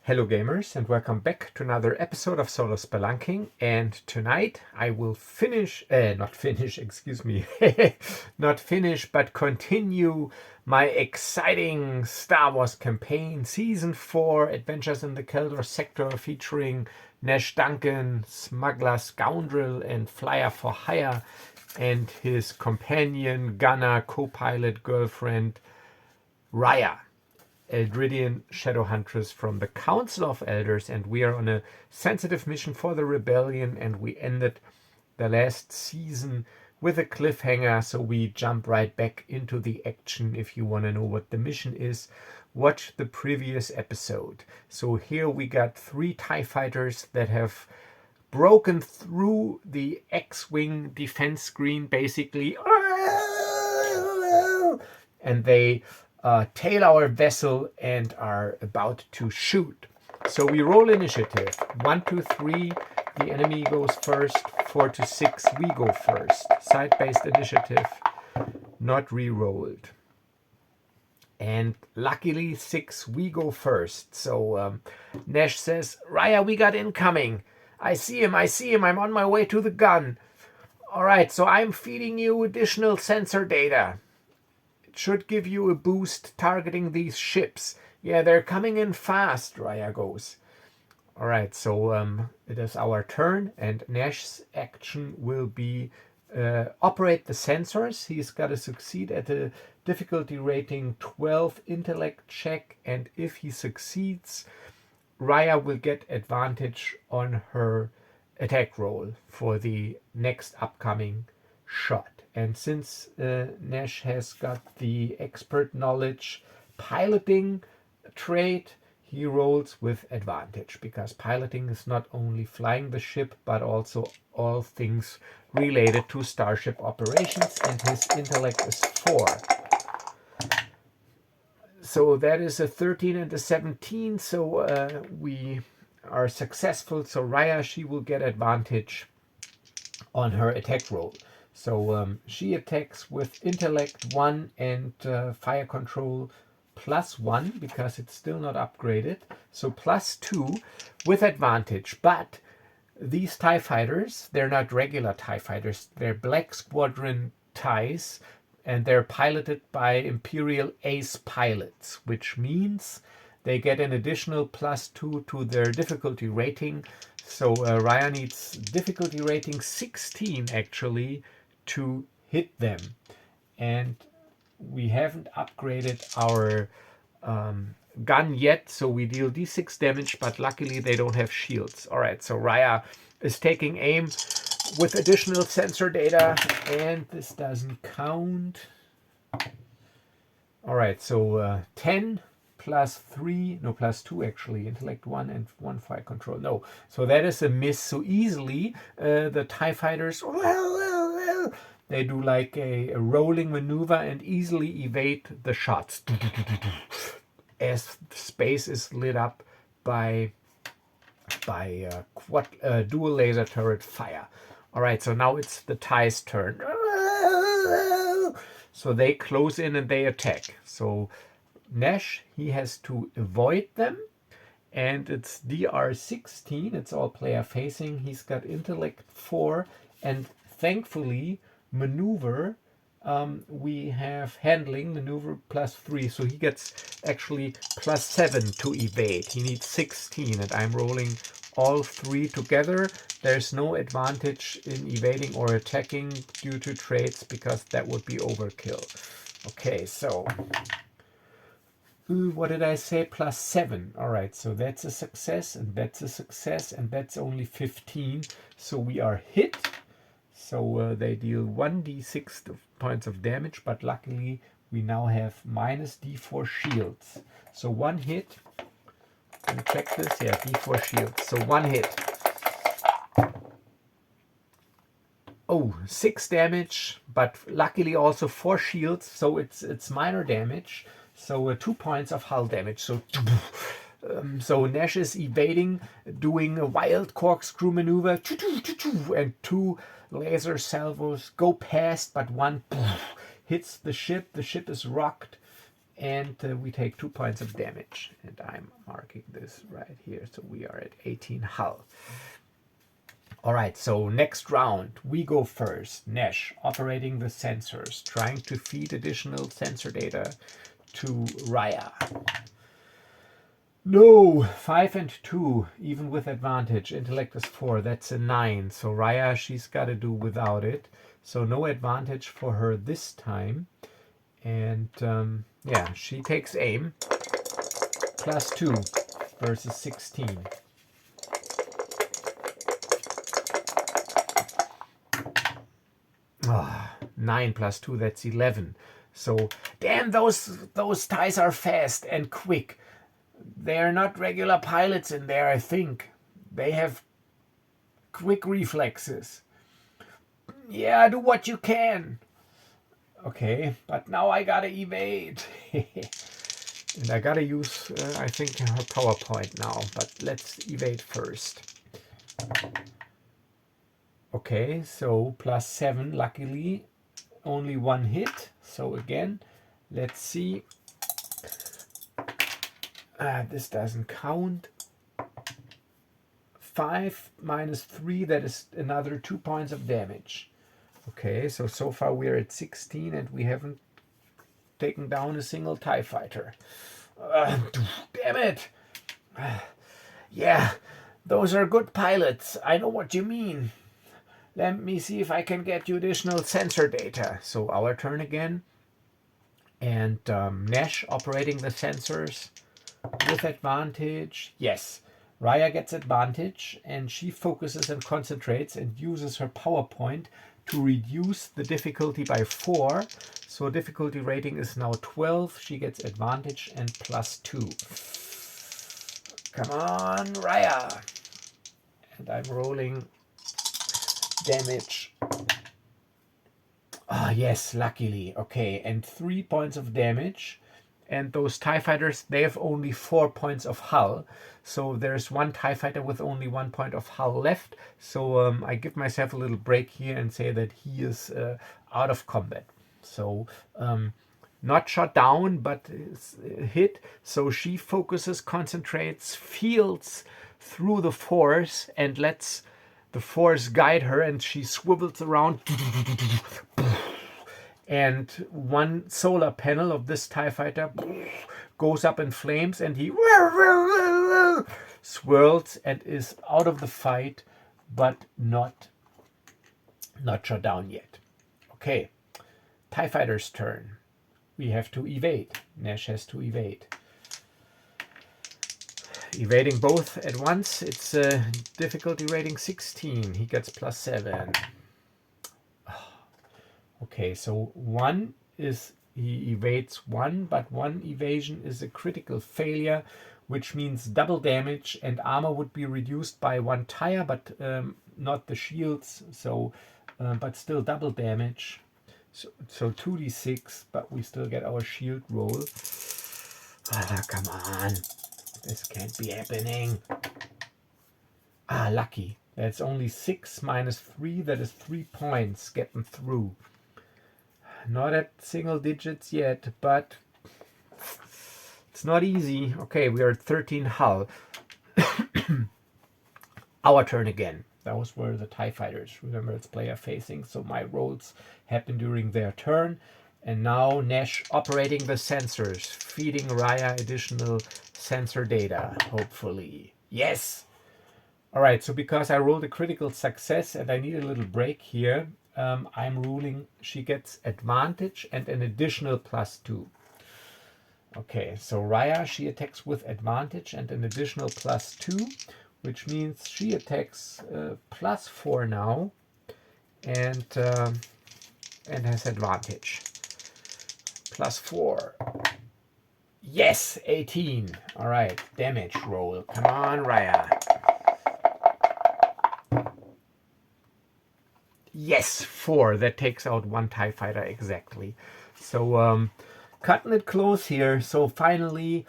Hello gamers, and welcome back to another episode of Solo Spelunking. And tonight I will not finish, but continue my exciting Star Wars campaign, Season 4, Adventures in the Keldor Sector, featuring Nash, Duncan, Smuggler, Scoundrel, and Flyer for Hire, and his companion, gunner, co-pilot, girlfriend, Rhya, Eldridian Shadow Huntress from the Council of Elders, and we are on a sensitive mission for the rebellion, and we ended the last season with a cliffhanger, so we jump right back into the action. If you want to know what the mission is, watch the previous episode. So here we got 3 TIE fighters that have broken through the X-Wing defense screen, basically, and they tail our vessel and are about to shoot. So we roll initiative. 1, 2, 3, the enemy goes first. 4 to 6, we go first. Side-based initiative, not re-rolled. And luckily 6, we go first. So Nash says, Rhya, we got incoming. I see him, I'm on my way to the gun. Alright, so I'm feeding you additional sensor data. Should give you a boost targeting these ships. Yeah, they're coming in fast, Rhya goes. Alright, so it is our turn, and Nash's action will be operate the sensors. He's got to succeed at a difficulty rating 12 intellect check, and if he succeeds, Rhya will get advantage on her attack roll for the next upcoming shot. And since Nash has got the expert knowledge piloting trait, he rolls with advantage, because piloting is not only flying the ship, but also all things related to starship operations, and his intellect is 4. So that is a 13 and a 17, so we are successful. So Rhya, she will get advantage on her attack roll. So she attacks with intellect 1 and fire control +1, because it's still not upgraded. So +2 with advantage. But these TIE fighters, they're not regular TIE fighters. They're Black Squadron TIEs, and they're piloted by Imperial Ace pilots, which means they get an additional +2 to their difficulty rating. So Rhya needs difficulty rating 16 actually to hit them, and we haven't upgraded our gun yet, so we deal d6 damage, but luckily they don't have shields. Alright, so Rhya is taking aim with additional sensor data, and this doesn't count. Alright, so 10 +3, no, +2 actually, intellect 1 and 1 fire control. No, so that is a miss. So easily the TIE fighters, they do like a rolling maneuver and easily evade the shots, as space is lit up by dual laser turret fire. Alright, so now it's the TIE's turn. So they close in and they attack. So Nash, he has to avoid them, and it's DR16, it's all player facing. He's got intellect 4, and thankfully maneuver, we have handling, maneuver +3, so he gets actually +7 to evade. He needs 16, and I'm rolling all 3 together. There's no advantage in evading or attacking due to traits, because that would be overkill. Okay, so what did I say? +7. Alright, so that's a success, and that's a success, and that's only 15. So we are hit. So they deal 1d6 points of damage, but luckily we now have -d4 shields. So 1 hit. Let me check this. Yeah, d4 shields. So 1 hit. Oh, 6 damage, but luckily also 4 shields, so it's minor damage. So 2 points of hull damage. So Nash is evading, doing a wild corkscrew maneuver, and 2 laser salvos go past, but 1 hits the ship. The ship is rocked, and we take 2 points of damage. And I'm marking this right here. So we are at 18 hull. All right, so next round, we go first. Nash, operating the sensors, trying to feed additional sensor data to Rhya. No, 5 and 2, even with advantage. Intellect is 4, that's a 9. So Rhya, she's got to do without it. So no advantage for her this time. And yeah, she takes aim. +2 versus 16. Oh, 9 + 2, that's 11. So, damn, those ties are fast and quick. They're not regular pilots in there, I think. They have quick reflexes. Yeah, do what you can. Okay, but now I gotta evade. And I gotta use, I think, her PowerPoint now. But let's evade first. Okay, so +7, luckily, only 1 hit. So again, let's see. This doesn't count. 5 - 3, that is another 2 points of damage. Okay, so far we're at 16 and we haven't taken down a single TIE fighter. Damn it! Yeah, those are good pilots. I know what you mean. Let me see if I can get you additional sensor data. So our turn again. And Nash operating the sensors with advantage. Yes, Rhya gets advantage and she focuses and concentrates and uses her PowerPoint to reduce the difficulty by 4. So difficulty rating is now 12. She gets advantage and +2. Come on, Rhya. And I'm rolling damage. Ah, yes, luckily. Okay, and 3 points of damage. And those TIE fighters, they have only 4 points of hull. So there's one TIE fighter with only 1 point of hull left. So I give myself a little break here and say that he is out of combat. So not shot down, but hit. So she focuses, concentrates, fields through the force and lets the force guide her, and she swivels around. And one solar panel of this TIE fighter goes up in flames, and he swirls and is out of the fight, but not shot down yet. Okay, TIE fighter's turn. We have to evade. Nash has to evade. Evading both at once. It's difficulty rating 16. He gets +7. Okay, so 1 is he evades 1, but 1 evasion is a critical failure, which means double damage, and armor would be reduced by 1 tire, but not the shields. So, but still double damage. So 2d6, but we still get our shield roll. Ah, come on. This can't be happening. Ah, lucky. That's only 6 - 3. That is 3 points getting through. Not at single digits yet, but it's not easy. Okay, we are at 13 hull. Our turn again. Those were the TIE fighters. Remember, it's player facing, so my rolls happen during their turn. And now Nash operating the sensors, feeding Rhya additional sensor data, hopefully. Yes! All right, so because I rolled a critical success and I need a little break here, I'm ruling she gets advantage and an additional +2. Okay, so Rhya, she attacks with advantage and an additional +2, which means she attacks +4 now and has advantage. +4. Yes, 18. All right, damage roll. Come on, Rhya. Yes, 4. That takes out 1 TIE fighter exactly. So cutting it close here. So finally,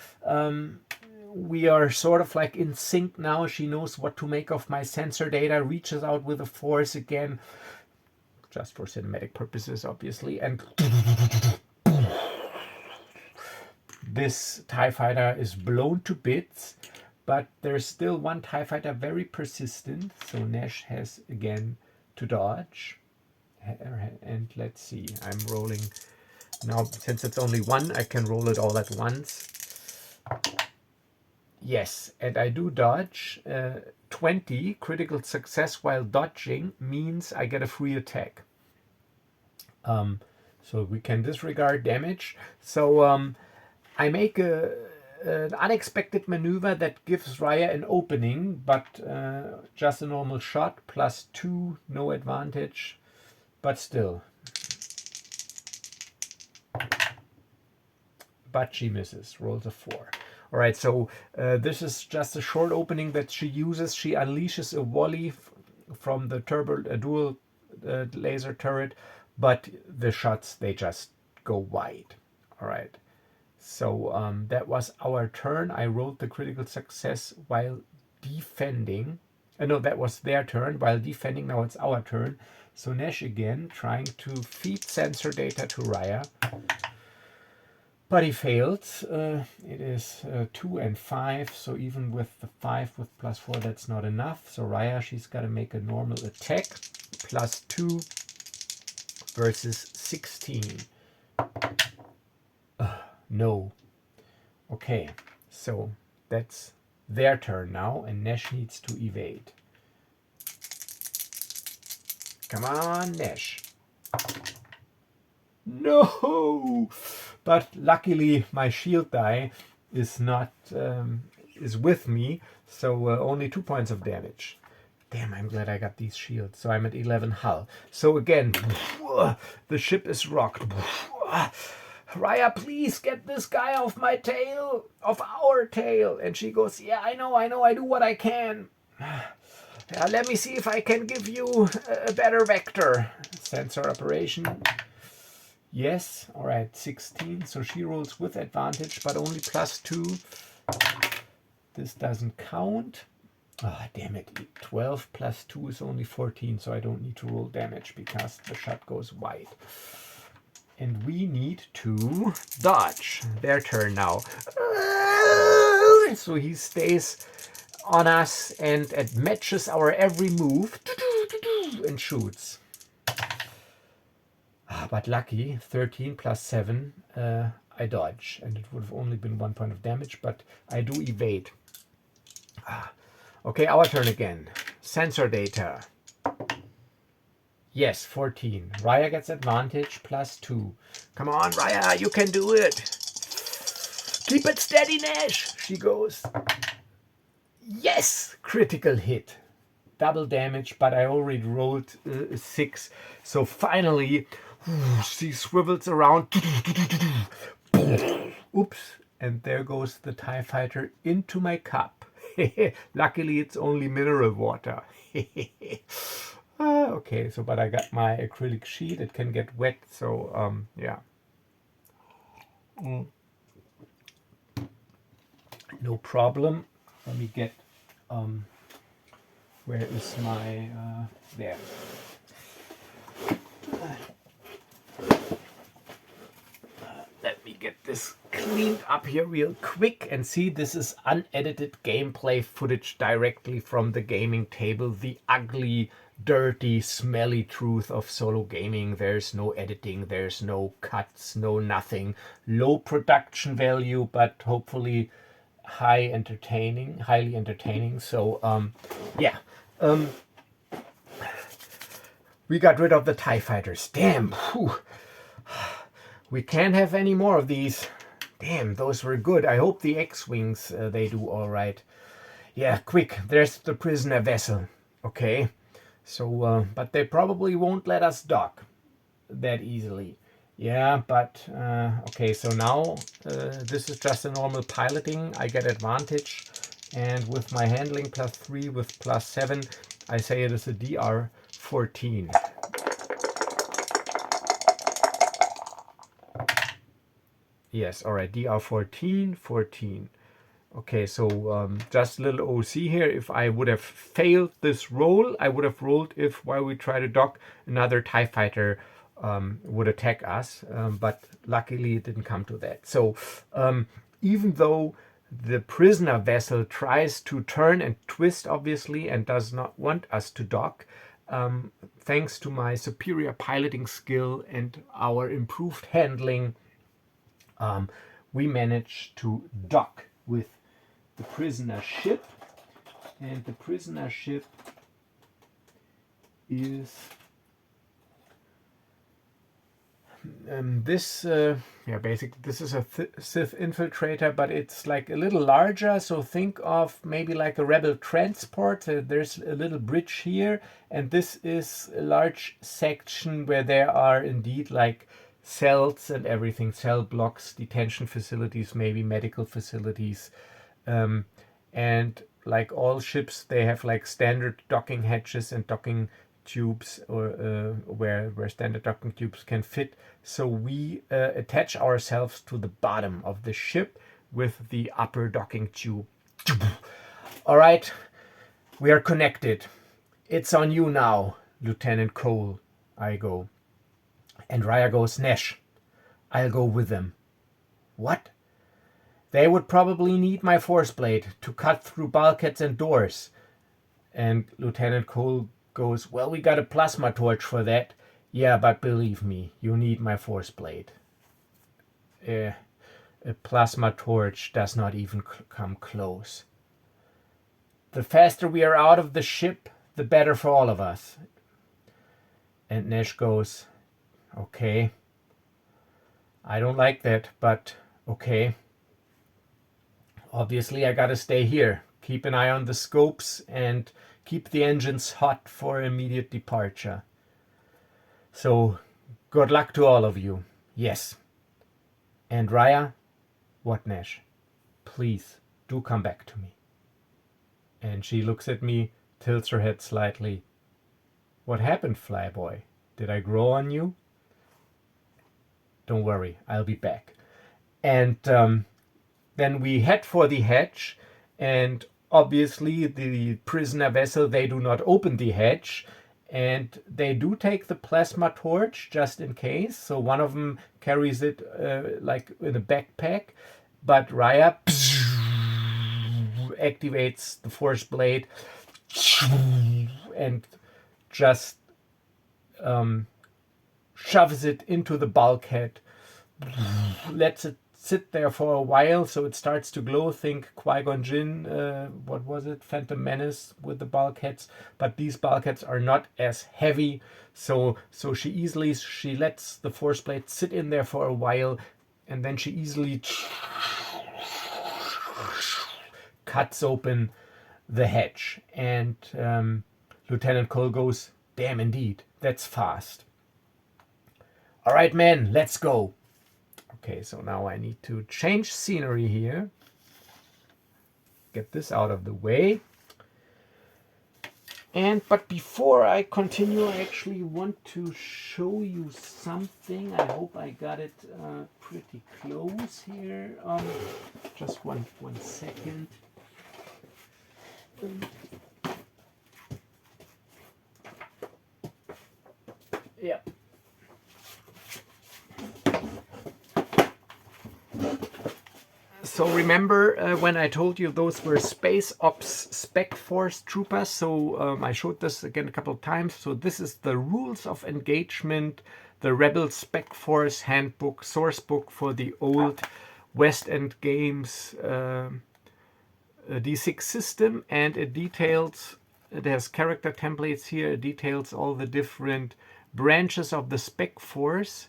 we are sort of like in sync now. She knows what to make of my sensor data, reaches out with the force again, just for cinematic purposes, obviously, and this TIE fighter is blown to bits, but there's still one TIE fighter very persistent, so Nash has again to dodge. And let's see, I'm rolling now. Since it's only one, I can roll it all at once. Yes, and I do dodge. 20 critical success while dodging means I get a free attack. So we can disregard damage. So I make an unexpected maneuver that gives Rhya an opening, but just a normal shot, +2, no advantage, but still. But she misses, rolls a 4. All right, so this is just a short opening that she uses. She unleashes a volley from the dual laser turret, but the shots, they just go wide. All right, so that was our turn. I rolled the critical success while defending. No, that was their turn while defending. Now it's our turn. So Nash again, trying to feed sensor data to Rhya. But he failed. It is 2 and 5, so even with the 5 with +4, that's not enough. So Rhya, she's got to make a normal attack. +2 versus 16. No. Okay, so that's their turn now, and Nash needs to evade. Come on, Nash. No! But luckily my shield die is not is with me, so only 2 points of damage. Damn, I'm glad I got these shields. So I'm at 11 hull. So again, the ship is rocked. Rhya, please get this guy off my tail, off our tail. And she goes, yeah, I know, I do what I can. Let me see if I can give you a better vector. Sensor operation. Yes, all right, 16. So she rolls with advantage, but only +2. This doesn't count. Ah, damn it. 12 + 2 is only 14, so I don't need to roll damage because the shot goes wide. And we need to dodge. Their turn now. So he stays on us and it matches our every move and shoots. But lucky, 13 + 7, I dodge. And it would have only been 1 point of damage, but I do evade. Okay, our turn again. Sensor data. Yes, 14. Rhya gets advantage, +2. Come on, Rhya, you can do it. Keep it steady, Nash. She goes. Yes, critical hit. Double damage, but I already rolled 6. So finally, she swivels around. Oops. And there goes the TIE fighter into my cup. Luckily, it's only mineral water. Okay, so but I got my acrylic sheet. It can get wet, so yeah. No problem. Let me get where is my there. Let me get this cleaned up here real quick and see, this is unedited gameplay footage directly from the gaming table. The ugly, dirty, smelly truth of solo gaming. There's no editing, there's no cuts, no nothing. Low production value, but hopefully highly entertaining. So yeah. We got rid of the TIE fighters. Damn. Whew. We can't have any more of these. Damn, those were good. I hope the X-Wings, they do all right. Yeah, quick. There's the prisoner vessel. Okay. So, but they probably won't let us dock that easily. Yeah, but, okay, so now this is just a normal piloting. I get advantage. And with my handling +3 with +7, I say it is a DR14. Yes, all right, DR14, 14. Okay, so just a little OC here. If I would have failed this roll, I would have rolled if while we try to dock another TIE fighter would attack us, but luckily it didn't come to that. So even though the prisoner vessel tries to turn and twist, obviously, and does not want us to dock, thanks to my superior piloting skill and our improved handling, we managed to dock with the prisoner ship. And the prisoner ship is basically this is a Sith infiltrator, but it's like a little larger. So think of maybe like a rebel transport. There's a little bridge here, and this is a large section where there are indeed like cells and everything, cell blocks, detention facilities, maybe medical facilities, and like all ships, they have like standard docking hatches and docking tubes, or where standard docking tubes can fit. So we attach ourselves to the bottom of the ship with the upper docking tube. All right, we are connected. It's on you now, Lieutenant Cole. I go. And Rhya goes, Nash, I'll go with them. What? They would probably need my force blade to cut through bulkheads and doors. And Lieutenant Cole goes, well, we got a plasma torch for that. Yeah, but believe me, you need my force blade. A plasma torch does not even come close. The faster we are out of the ship, the better for all of us. And Nash goes, okay. I don't like that, but okay. Obviously, I gotta stay here. Keep an eye on the scopes and keep the engines hot for immediate departure. So, good luck to all of you. Yes. And Rhya? What, Nash? Please, do come back to me. And she looks at me, tilts her head slightly. What happened, Flyboy? Did I grow on you? Don't worry, I'll be back. And then we head for the hatch, and obviously the prisoner vessel, they do not open the hatch, and they do take the plasma torch just in case. So one of them carries it like in a backpack, but Rhya activates the force blade and just shoves it into the bulkhead, lets it sit there for a while so it starts to glow. Think Qui-Gon Jinn, what was it, Phantom Menace with the bulkheads, but these bulkheads are not as heavy, so she lets the force blade sit in there for a while, and then she easily cuts open the hatch. And Lieutenant Cole goes, damn, indeed, that's fast. All right, men, let's go. Okay, so now I need to change scenery here. Get this out of the way. But before I continue, I actually want to show you something. I hope I got it pretty close here. Just one second. Yeah. So remember when I told you those were Space Ops Spec Force troopers? So I showed this again a couple of times. So this is the rules of engagement, the Rebel Spec Force handbook, source book for the old West End Games D6 system, and it has character templates here. It details all the different branches of the Spec Force.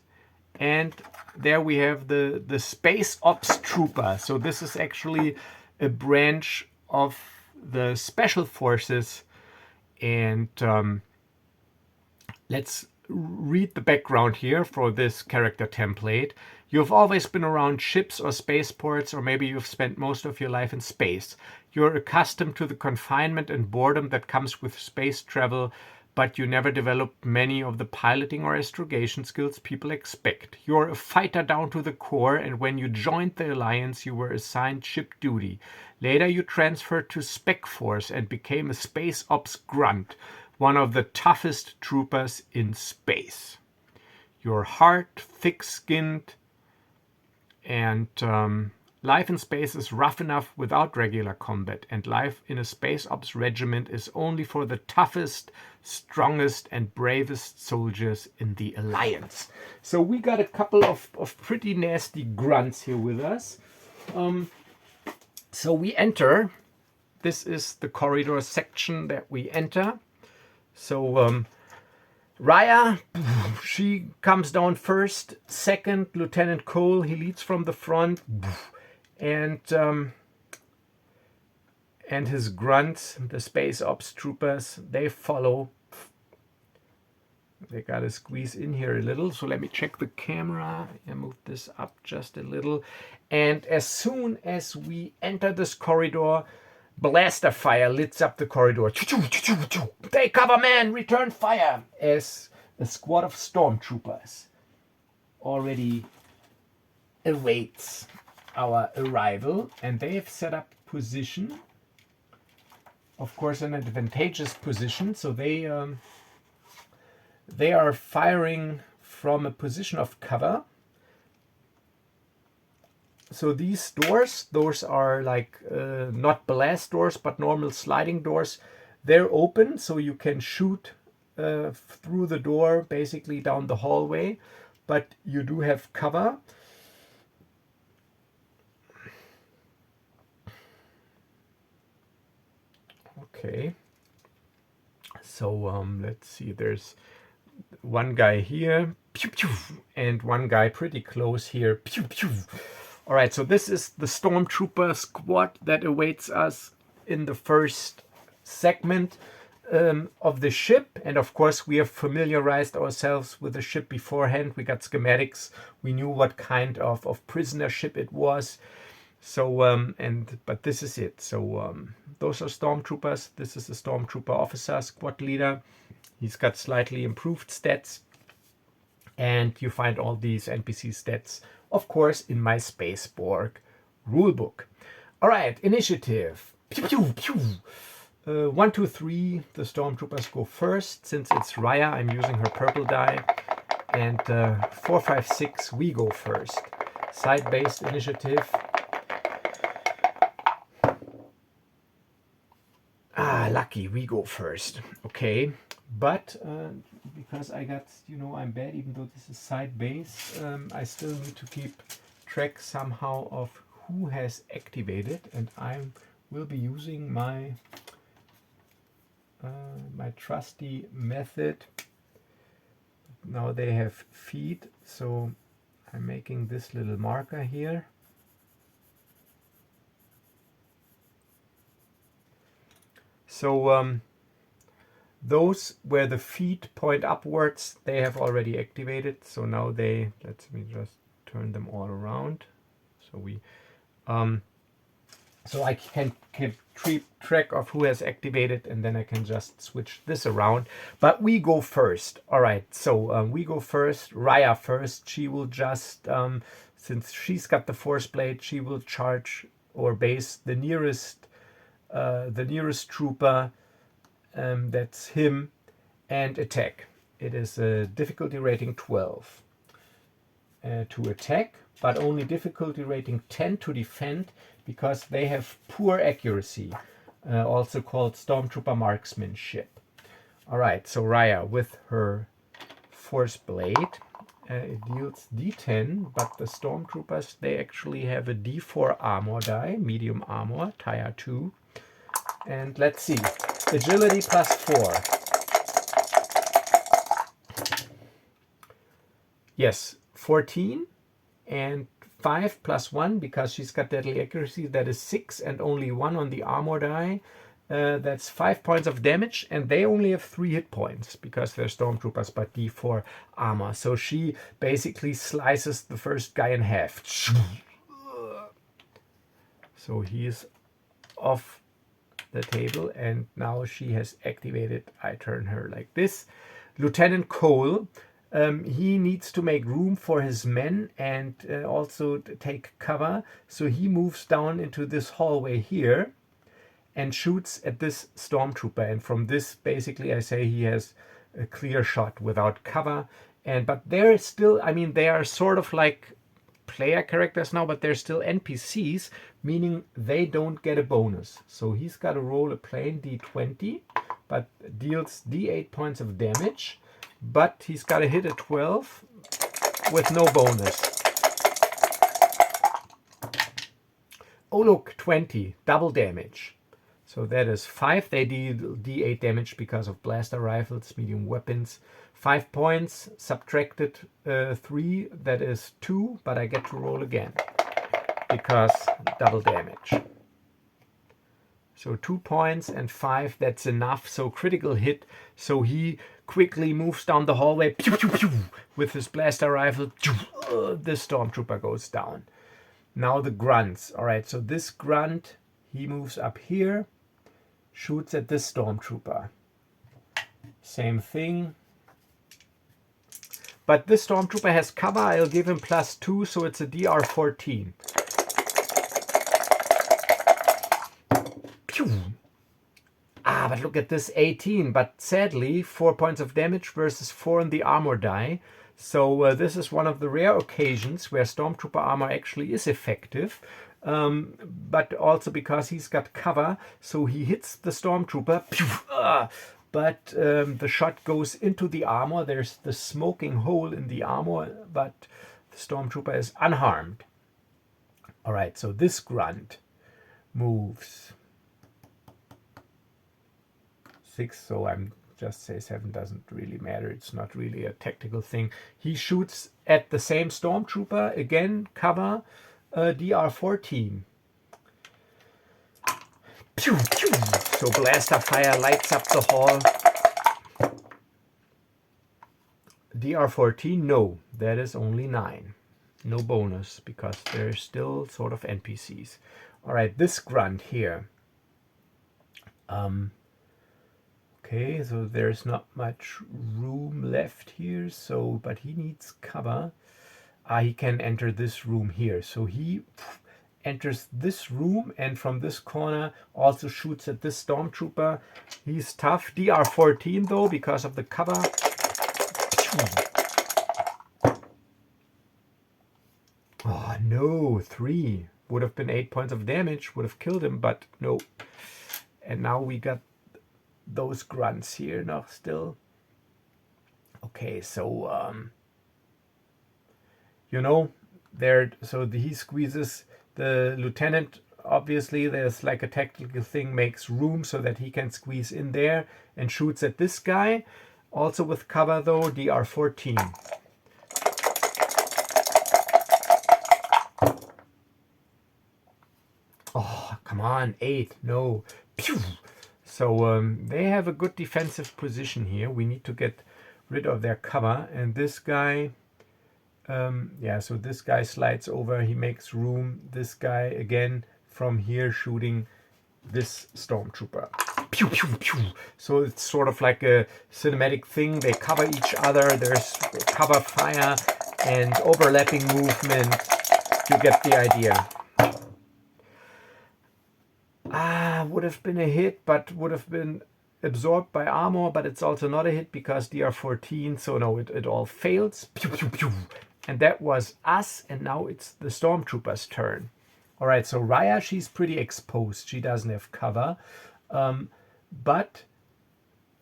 And there we have the Space Ops Trooper. So this is actually a branch of the Special Forces. And let's read the background here for this character template. You've always been around ships or spaceports, or maybe you've spent most of your life in space. You're accustomed to the confinement and boredom that comes with space travel, but you never developed many of the piloting or astrogation skills people expect. You're a fighter down to the core, and when you joined the Alliance, you were assigned ship duty. Later, you transferred to Spec Force and became a Space Ops Grunt, one of the toughest troopers in space. You're hard, thick-skinned, and life in space is rough enough without regular combat, and life in a space ops regiment is only for the toughest, strongest, and bravest soldiers in the Alliance. So we got a couple of pretty nasty grunts here with us. So we enter. This is the corridor section that we enter. So Rhya, she comes down first. Second, Lieutenant Cole, he leads from the front. And his grunts, the space ops troopers, they follow. They gotta squeeze in here a little. So let me check the camera. I move this up just a little. And as soon as we enter this corridor, blaster fire lights up the corridor. Take cover, man! Return fire! As a squad of stormtroopers already awaits our arrival, and they have set up position. Of course, an advantageous position. So they are firing from a position of cover. So these doors, those are like not blast doors, but normal sliding doors. They're open, so you can shoot through the door, basically down the hallway, but you do have cover. Okay. So let's see, there's one guy here, pew, pew, and one guy pretty close here, pew, pew. All right, so this is the stormtrooper squad that awaits us in the first segment of the ship. And of course, we have familiarized ourselves with the ship beforehand. We got schematics. We knew what kind of prisoner ship it was. So, but this is it. So those are stormtroopers. This is the stormtrooper officer, squad leader. He's got slightly improved stats. And you find all these NPC stats, of course, in my Space Borg rulebook. All right, initiative. Pew, pew, pew. 1, 2, 3. The stormtroopers go first. Since it's Rhya, I'm using her purple die. And 4, 5, 6, we go first. Side-based initiative. Ah, lucky, we go first. Okay, but because I got, I'm bad, even though this is side base, I still need to keep track somehow of who has activated, and I will be using my my trusty method. Now they have feed, so I'm making this little marker here. So those where the feet point upwards, they have already activated. So now let me just turn them all around. So so I can keep track of who has activated, and then I can just switch this around. But we go first. All right, so we go first. Rhya first. She will just, since she's got the force blade, she will charge or base the nearest trooper, that's him, and attack. It is a difficulty rating 12 to attack, but only difficulty rating 10 to defend, because they have poor accuracy, also called stormtrooper marksmanship. All right, so Rhya with her force blade, it deals D10, but the stormtroopers, they actually have a D4 armor die, medium armor, tier 2. And let's see, agility plus 4. Yes, 14, and 5 plus 1, because she's got deadly accuracy, that is 6, and only 1 on the armor die. That's 5 points of damage, and they only have 3 hit points because they're stormtroopers, but D4 armor. So she basically slices the first guy in half. So he is off the table, and now she has activated. I turn her like this. Lieutenant Cole, he needs to make room for his men and also take cover. So he moves down into this hallway here and shoots at this stormtrooper. And from this, basically, I say he has a clear shot without cover. But they're still, I mean, they are sort of like player characters now, but they're still NPCs, meaning they don't get a bonus. So he's got to roll a plain D20, but deals D8 points of damage, but he's got to hit a 12 with no bonus. Oh look, 20, double damage. So that is 5. They deal D8 damage because of blaster rifles, medium weapons. 5 points, subtracted 3, that is 2, but I get to roll again because double damage. So 2 points and 5, that's enough. So critical hit. So he quickly moves down the hallway pew, pew, pew, with his blaster rifle. The stormtrooper goes down. Now the grunts. All right, so this grunt, he moves up here, shoots at this stormtrooper. Same thing. But this stormtrooper has cover. I'll give him +2, so it's a DR14. Pew! Ah, but look at this, 18. But sadly, 4 points of damage versus 4 on the armor die. So this is one of the rare occasions where stormtrooper armor actually is effective. But also because he's got cover, so he hits the stormtrooper. Pew! But the shot goes into the armor. There's the smoking hole in the armor, but the stormtrooper is unharmed. All right, so this grunt moves 6, so I'm just say 7, doesn't really matter. It's not really a tactical thing. He shoots at the same stormtrooper, again, cover, DR14. Pew, pew. So blaster fire lights up the hall. DR14, no, that is only 9. No bonus because they're still sort of NPCs. All right, this grunt here. Okay, so there's not much room left here. So, but he needs cover. He can enter this room here. So he enters this room and from this corner also shoots at this stormtrooper. He's tough. DR14 though, because of the cover. Oh no, 3. Would have been 8 points of damage, would have killed him, but no. And now we got those grunts here now still. Okay, so you know, there, so he squeezes the lieutenant. Obviously there's like a tactical thing, makes room so that he can squeeze in there and shoots at this guy, also with cover though. DR14. Oh, come on, 8, no. Pew! So they have a good defensive position here. We need to get rid of their cover. And this guy, yeah, so this guy slides over. He makes room. This guy, again, from here shooting this stormtrooper. Pew, pew, pew. So it's sort of like a cinematic thing. They cover each other. There's cover fire and overlapping movement. You get the idea. Would have been a hit, but would have been absorbed by armor, but it's also not a hit because DR14, so no, it all fails. Pew, pew, pew. And that was us, and now it's the stormtrooper's turn. All right, so Rhya, she's pretty exposed. She doesn't have cover, but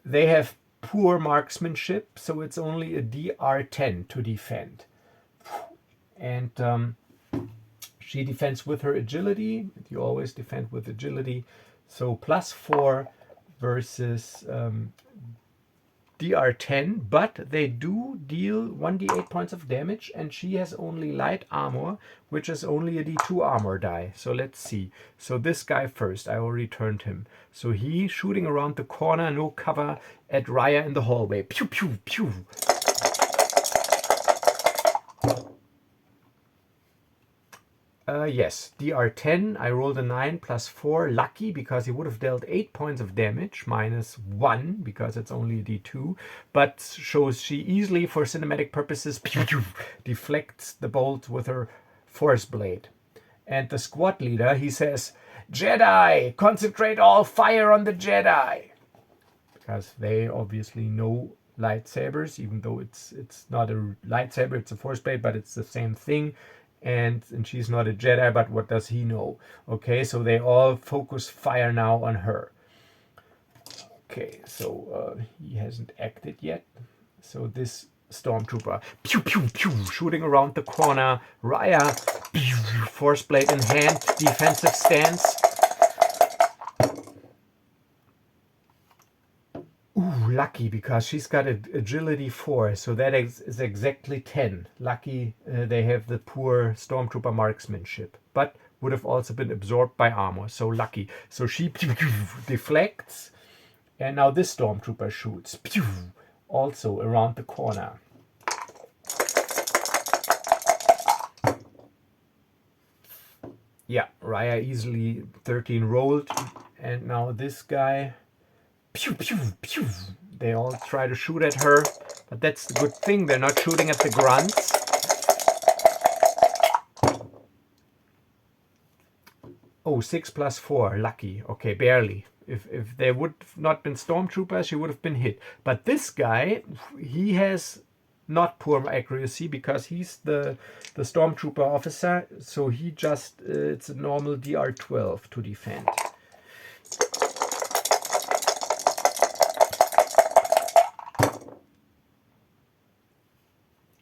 they have poor marksmanship, so it's only a DR10 to defend. And she defends with her agility. You always defend with agility. So +4 versus DR10, but they do deal 1d8 points of damage, and she has only light armor, which is only a d2 armor die. So let's see. So this guy first, I already turned him. So he shooting around the corner, no cover at Rhya in the hallway. Pew, pew, pew. Yes, DR10, I rolled a 9 +4, lucky because he would have dealt 8 points of damage, -1 because it's only a D2, but shows she easily, for cinematic purposes, deflects the bolt with her force blade. And the squad leader, he says, Jedi, concentrate all fire on the Jedi. Because they obviously know lightsabers, even though it's not a lightsaber, it's a force blade, but it's the same thing. And she's not a Jedi, but what does he know? Okay, so they all focus fire now on her. Okay, so he hasn't acted yet. So this stormtrooper, pew pew pew, shooting around the corner. Rhya, pew, force blade in hand, defensive stance. Ooh, lucky, because she's got agility 4, so that is exactly 10. Lucky they have the poor stormtrooper marksmanship, but would have also been absorbed by armor, so lucky. So she pew, pew, deflects, and now this stormtrooper shoots, pew, also around the corner. Yeah, Rhya easily 13 rolled, and now this guy, pew pew pew. They all try to shoot at her, but that's the good thing, they're not shooting at the grunts. Oh, 6 plus 4, lucky. Okay, barely. If there would have not been stormtroopers, she would have been hit. But this guy, he has not poor accuracy, because he's the stormtrooper officer, so he just, it's a normal DR12 to defend.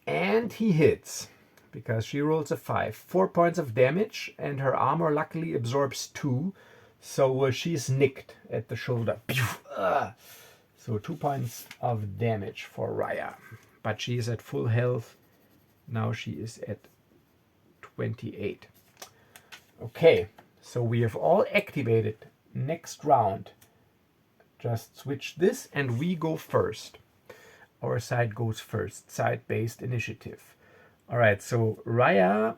And he hits, because she rolls a 5. 4 points of damage, and her armor luckily absorbs 2, so she's nicked at the shoulder. So 2 points of damage for Rhya, but she is at full health. Now she is at 28. Okay, so we have all activated. Next round, just switch this and we go first. Our side goes first, side-based initiative. All right, so Rhya,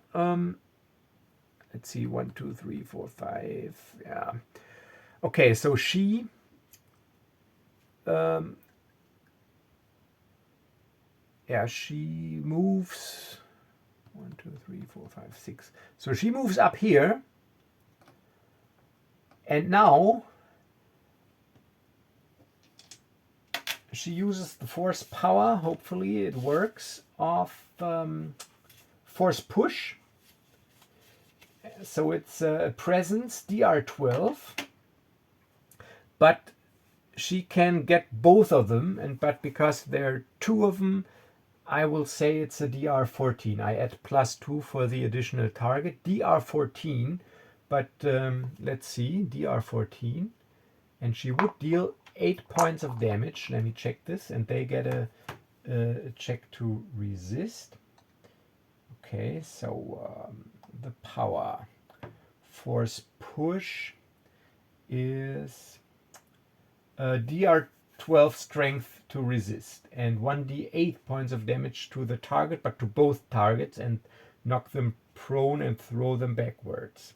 let's see, 1, 2, 3, 4, 5, yeah. Okay, so she, she moves, 1, 2, 3, 4, 5, 6. So she moves up here, and now she uses the force power, hopefully it works, of force push. So it's a presence, DR12, but she can get both of them, but because there are 2 of them, I will say it's a DR14. I add +2 for the additional target, DR14, but let's see, DR14, and she would deal 8 points of damage. Let me check this, and they get a check to resist. Okay, so the power force push is DR12 strength to resist, and 1d8 points of damage to the target, but to both targets, and knock them prone and throw them backwards.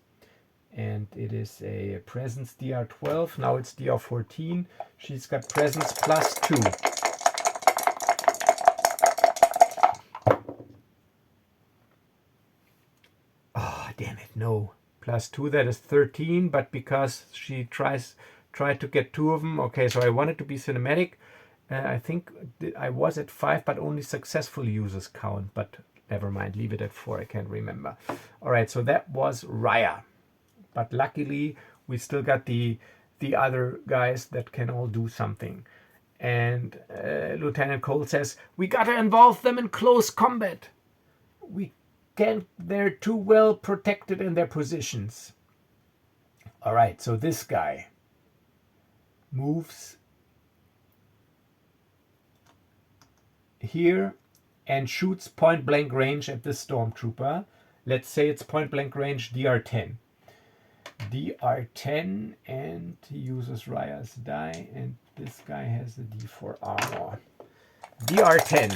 And it is a presence DR12. Now it's DR14. She's got presence +2. Oh, damn it, no. +2, that is 13, but because she tried to get 2 of them. Okay, so I wanted to be cinematic. I think I was at 5, but only successful users count. But never mind, leave it at 4. I can't remember. All right, so that was Rhya. But luckily, we still got the other guys that can all do something. And Lieutenant Cole says, we got to involve them in close combat. We can't, they're too well protected in their positions. All right, so this guy moves here and shoots point blank range at this stormtrooper. Let's say it's point blank range DR10. DR10, and he uses Rhya's die, and this guy has the D4 armor. DR10.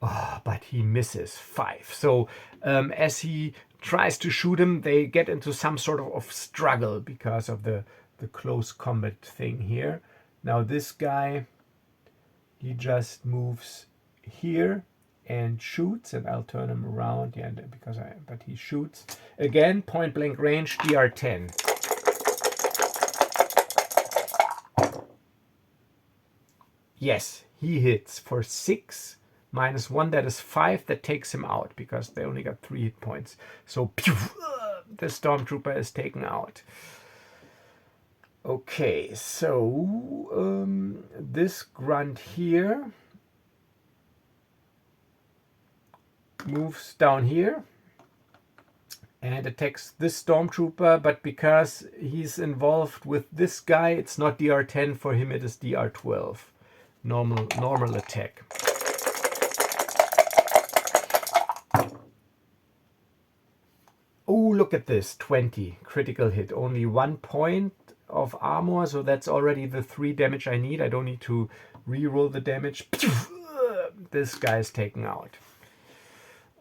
Oh, but he misses 5. So as he tries to shoot him, they get into some sort of struggle because of the close combat thing here. Now this guy, he just moves here and shoots, and I'll turn him around, yeah, but he shoots again, point blank range, DR10. Yes, he hits for 6 minus 1, that is 5, that takes him out because they only got 3 hit points. So pew, the Stormtrooper is taken out. Okay, so this grunt here moves down here and attacks this Stormtrooper, but because he's involved with this guy, it's not DR10 for him, it is DR12. Normal attack. Oh, look at this, 20 critical hit, only 1 point of armor, so that's already the 3 damage I need. I don't need to re-roll the damage. This guy's taken out.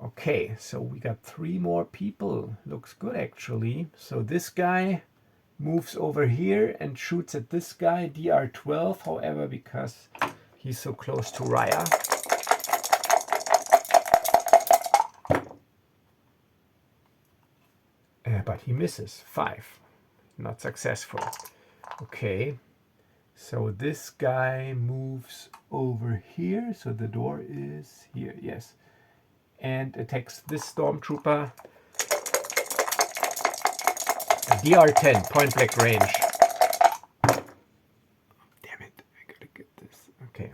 Okay, so we got 3 more people. Looks good actually. So this guy moves over here and shoots at this guy, DR12, however, because he's so close to Rhya. But he misses, 5. Not successful. Okay, so this guy moves over here, so the door is here, yes, and attacks this Stormtrooper. DR10, point blank range. Damn it, I gotta get this. Okay.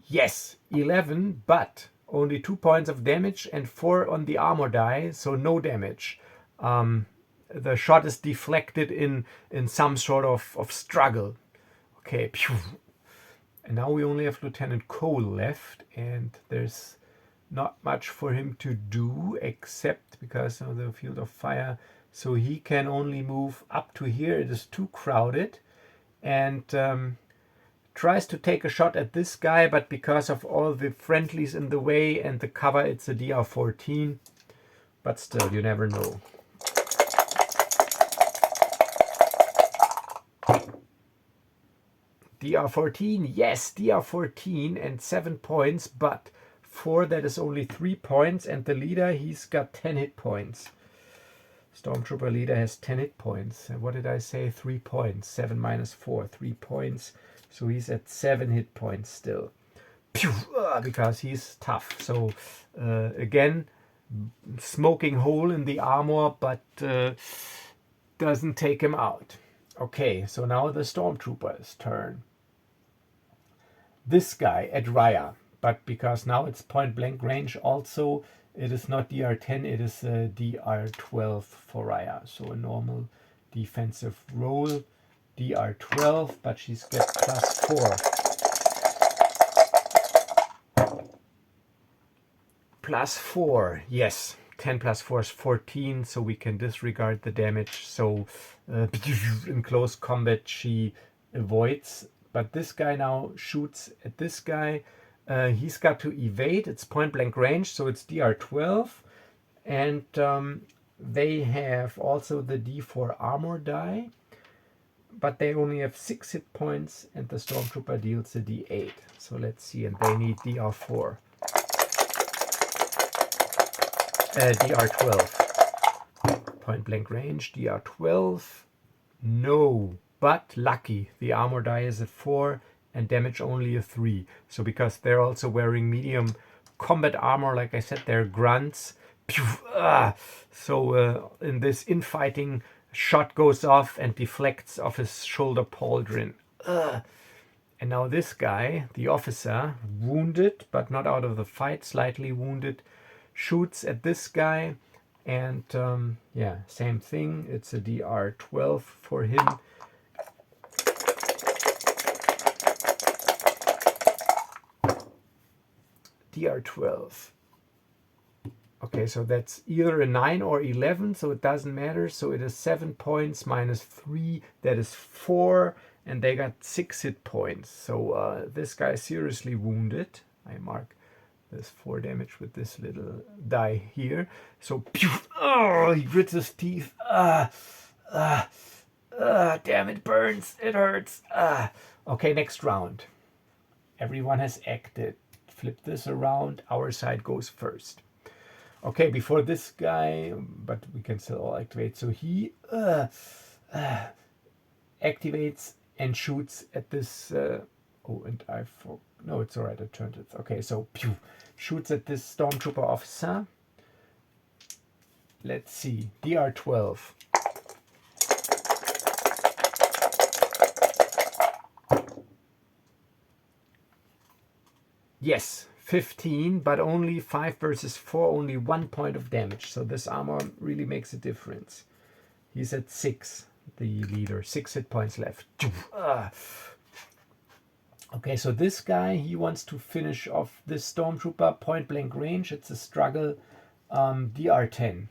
Yes, 11, but only 2 points of damage and 4 on the armor die, so no damage. The shot is deflected in some sort of struggle. Okay, pew. And now we only have Lieutenant Cole left, and there's not much for him to do except because of the field of fire. So he can only move up to here. It is too crowded, and tries to take a shot at this guy, but because of all the friendlies in the way and the cover, it's a DR14. But still, you never know. DR14, yes, DR14 and 7 points, but 4, that is only 3 points, and the leader, he's got 10 hit points. Stormtrooper leader has 10 hit points. And what did I say? 3 points. 7 minus 4, 3 points. So he's at 7 hit points still. Pew, because he's tough. So again, smoking hole in the armor, but doesn't take him out. Okay, so now the Stormtrooper's turn. This guy at Rhya, but because now it's point blank range also, it is not DR10, it is DR12 for Rhya. So a normal defensive roll, DR12, but she's got +4. +4, yes. 10 plus 4 is 14, so we can disregard the damage. So in close combat she avoids. But this guy now shoots at this guy. He's got to evade. It's point blank range, so it's DR12. And they have also the D4 armor die. But they only have 6 hit points, and the Stormtrooper deals a D8. So let's see, and they need DR4. DR12. Point blank range, DR12. No, but lucky. The armor die is at 4 and damage only a 3. So because they're also wearing medium combat armor, like I said, they're grunts. So in this infighting, shot goes off and deflects off his shoulder pauldron. And now this guy, the officer, wounded, but not out of the fight, slightly wounded, shoots at this guy, and yeah, same thing. It's a DR12 for him. DR12. Okay, so that's either a 9 or 11, so it doesn't matter. So it is 7 points minus 3, that is 4, and they got 6 hit points. So this guy is seriously wounded. I mark this 4 damage with this little die here. So, pew, oh, he grits his teeth. Damn, it burns. It hurts. Okay, next round. Everyone has acted. Flip this around. Our side goes first. Okay, before this guy, but we can still all activate. So he activates and shoots at this Oh, and no, it's all right. I turned it. Okay, so pew, shoots at this stormtrooper officer. Let's see, DR12. Yes, 15, but only 5 versus 4, only 1 point of damage. So this armor really makes a difference. He's at 6, the leader, 6 hit points left. Okay, so this guy, he wants to finish off this stormtrooper, point blank range. It's a struggle. DR10.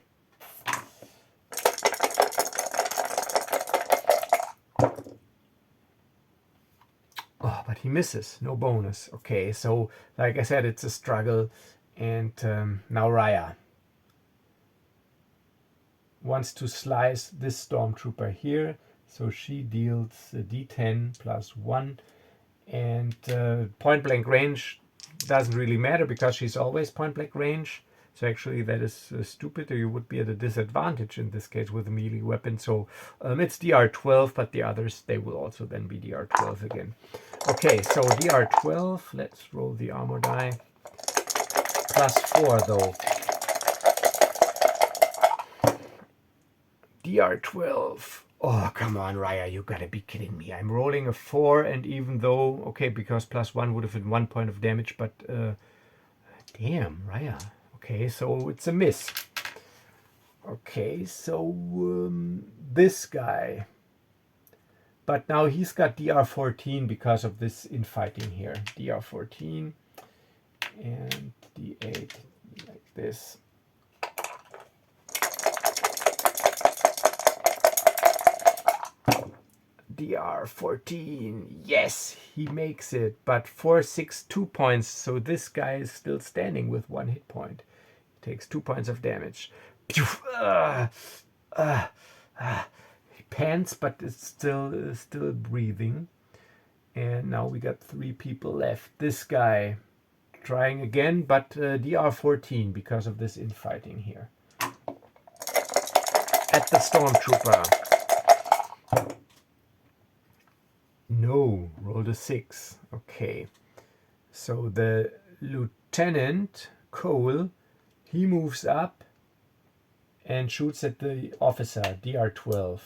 Oh, but he misses. No bonus. Okay, so like I said, it's a struggle. And now Rhya wants to slice this stormtrooper here. So she deals a D10 plus 1. And point blank range doesn't really matter because she's always point blank range. So actually that is stupid, or you would be at a disadvantage in this case with a melee weapon. So it's DR12, but the others, they will also then be DR12 again. Okay, so DR12, let's roll the armor die. Plus 4 though. DR12. Oh, come on, Rhya, you gotta be kidding me. I'm rolling a 4, and even though, okay, because plus 1 would have been 1 point of damage, but damn, Rhya. Okay, so it's a miss. Okay, so this guy. But now he's got DR14 because of this infighting here. DR14 and D8 like this. DR14, yes, he makes it, but 4, 6, 2 points, so this guy is still standing with 1 hit point. He takes 2 points of damage. He pants, but it's still breathing. And now we got 3 people left. This guy trying again, but DR14 because of this infighting here. At the stormtrooper. No, rolled a 6. Okay. So the Lieutenant Cole, he moves up and shoots at the officer, DR12.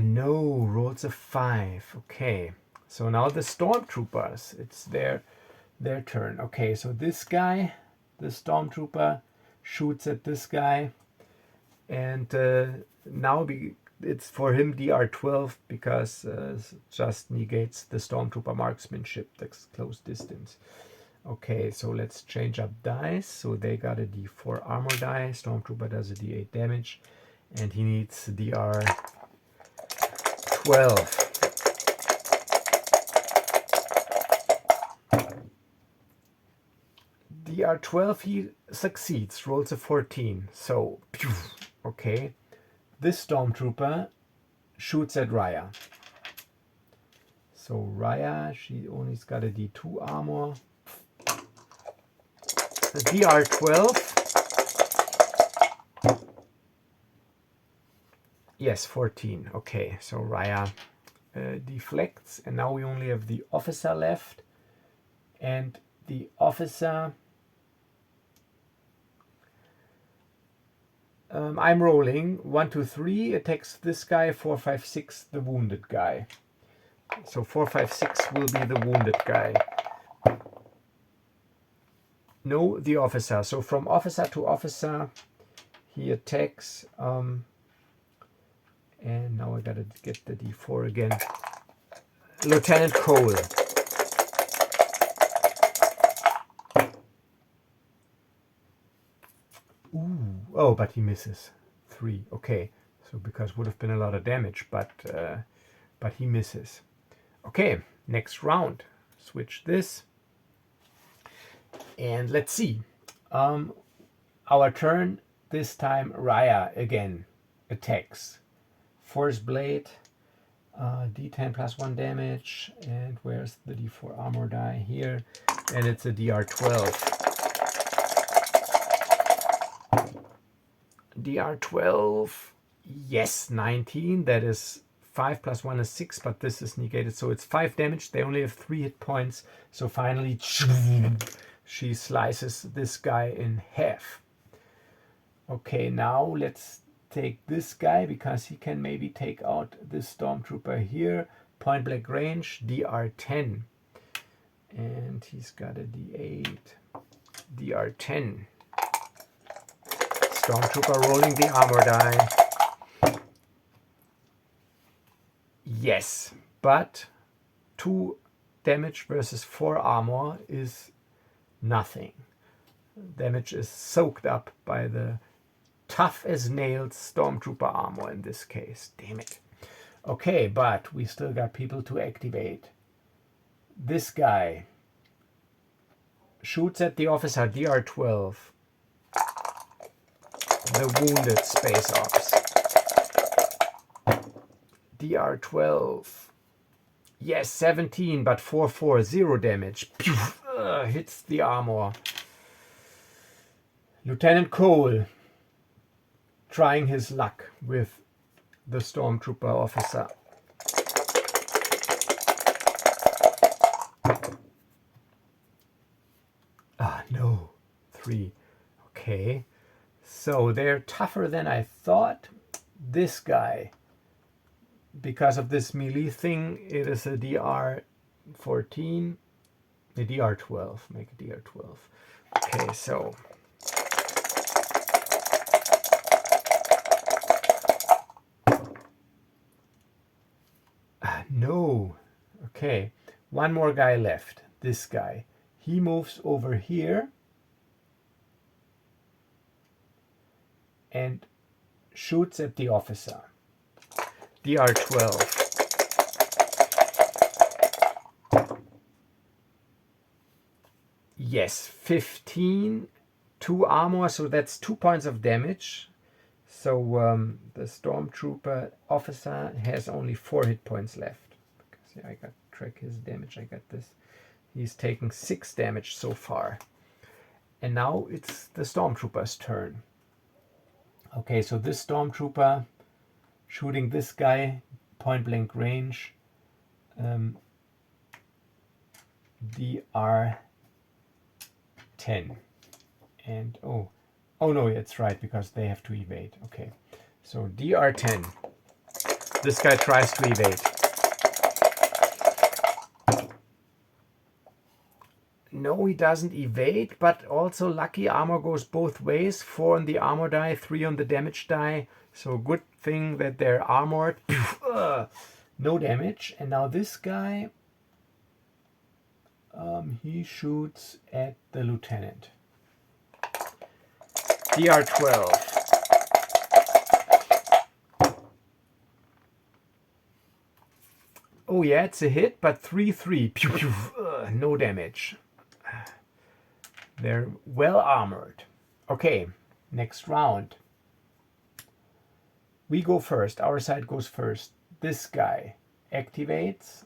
No, rolls a 5. Okay. So now the stormtroopers, it's their turn. Okay, so this guy, the stormtrooper, shoots at this guy, and now it's for him DR12 because just negates the stormtrooper marksmanship, that's close distance. Okay, so let's change up dice. So they got a D4 armor die, stormtrooper does a D8 damage, and he needs DR12. DR12, he succeeds, rolls a 14. So, okay. This stormtrooper shoots at Rhya. So Rhya, she only's got a D2 armor. The DR12. Yes, 14. Okay, so Rhya deflects, and now we only have the officer left. And the officer, I'm rolling 1, 2, 3, attacks this guy, 4, 5, 6, the wounded guy. So 4, 5, 6 will be the wounded guy. No, the officer. So from officer to officer, he attacks. And now I gotta get the D4 again. Lieutenant Cole. Ooh, oh, but he misses. 3. Okay, so because would have been a lot of damage, but he misses. Okay, next round. Switch this. And let's see. Our turn. This time Rhya again attacks. Force Blade. D10 plus 1 damage. And where's the D4 armor die? Here. And it's a DR12. DR12. Yes, 19. That is 5 plus 1 is 6, but this is negated. So it's 5 damage. They only have 3 hit points. So finally, she slices this guy in half. Okay, now let's take this guy because he can maybe take out this stormtrooper here. Point blank range, DR10. And he's got a D8. DR10. Stormtrooper rolling the armor die. Yes, but 2 damage versus 4 armor is nothing. Damage is soaked up by the tough as nails stormtrooper armor in this case. Damn it. Okay, but we still got people to activate. This guy shoots at the officer DR12. The wounded space ops. DR12. Yes, 17, but 4-4, 0 damage. Hits the armor. Lieutenant Cole trying his luck with the stormtrooper officer. Ah, no. 3. Okay. So they're tougher than I thought. This guy, because of this melee thing, it is a DR14. A DR12. Make a DR12. Okay, so no. Okay, one more guy left. This guy. He moves over here and shoots at the officer. DR12. Yes, 15, 2 armor, so that's 2 points of damage. So the stormtrooper officer has only 4 hit points left. Because I got track his damage. I got this. He's taken 6 damage so far. And now it's the stormtrooper's turn. Okay, so this stormtrooper shooting this guy, point blank range. DR10. And oh no, it's right, because they have to evade. Okay, so DR10. This guy tries to evade. No, he doesn't evade, but also lucky armor goes both ways. 4 on the armor die, 3 on the damage die. So good thing that they're armored. No damage. And now this guy, he shoots at the lieutenant. DR12. Oh yeah, it's a hit, but 3-3. Pew, pew. No damage. They're well armored. Okay, next round. We go first. Our side goes first. This guy activates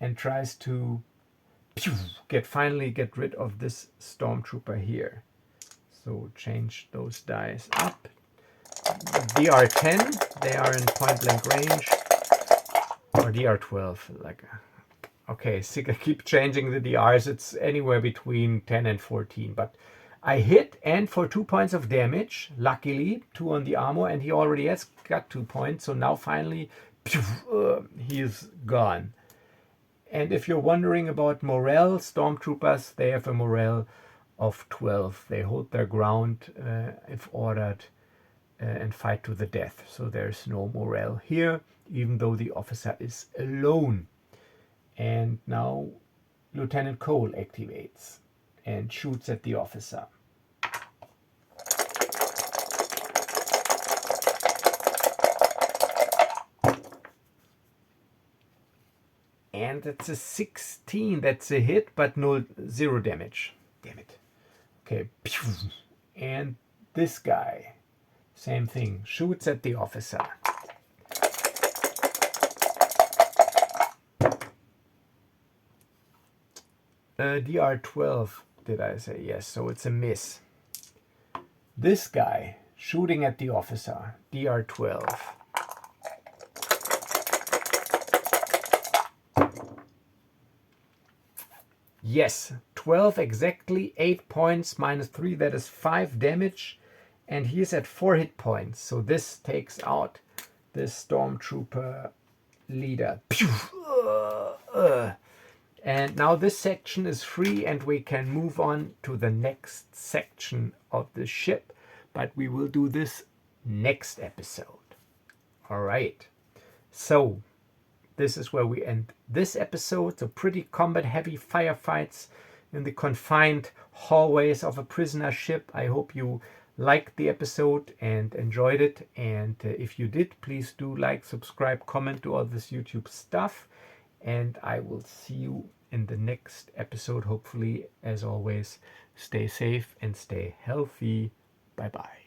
and tries to finally get rid of this stormtrooper here. So change those dice up. DR10, they are in point blank range. Or DR12, like, okay, so I keep changing the DRs. It's anywhere between 10 and 14, but I hit, and for 2 points of damage, luckily, 2 on the armor, and he already has got 2 points, so now finally, he is gone. And if you're wondering about morale, stormtroopers, they have a morale of 12. They hold their ground if ordered and fight to the death. So there's no morale here, even though the officer is alone. And now Lieutenant Cole activates and shoots at the officer. And it's a 16. That's a hit, but 0 damage. Damn it. Okay. And this guy, same thing, shoots at the officer. DR12, did I say? Yes, so it's a miss. This guy Shooting at the officer, DR12. Yes, 12 exactly, 8 points, minus 3, that is 5 damage. And he's at 4 hit points, so this takes out this Stormtrooper leader. And now this section is free and we can move on to the next section of the ship. But we will do this next episode. All right. So this is where we end this episode. So pretty combat heavy firefights in the confined hallways of a prisoner ship. I hope you liked the episode and enjoyed it. And if you did, please do like, subscribe, comment, do all this YouTube stuff. And I will see you in the next episode. Hopefully, as always, stay safe and stay healthy. Bye-bye.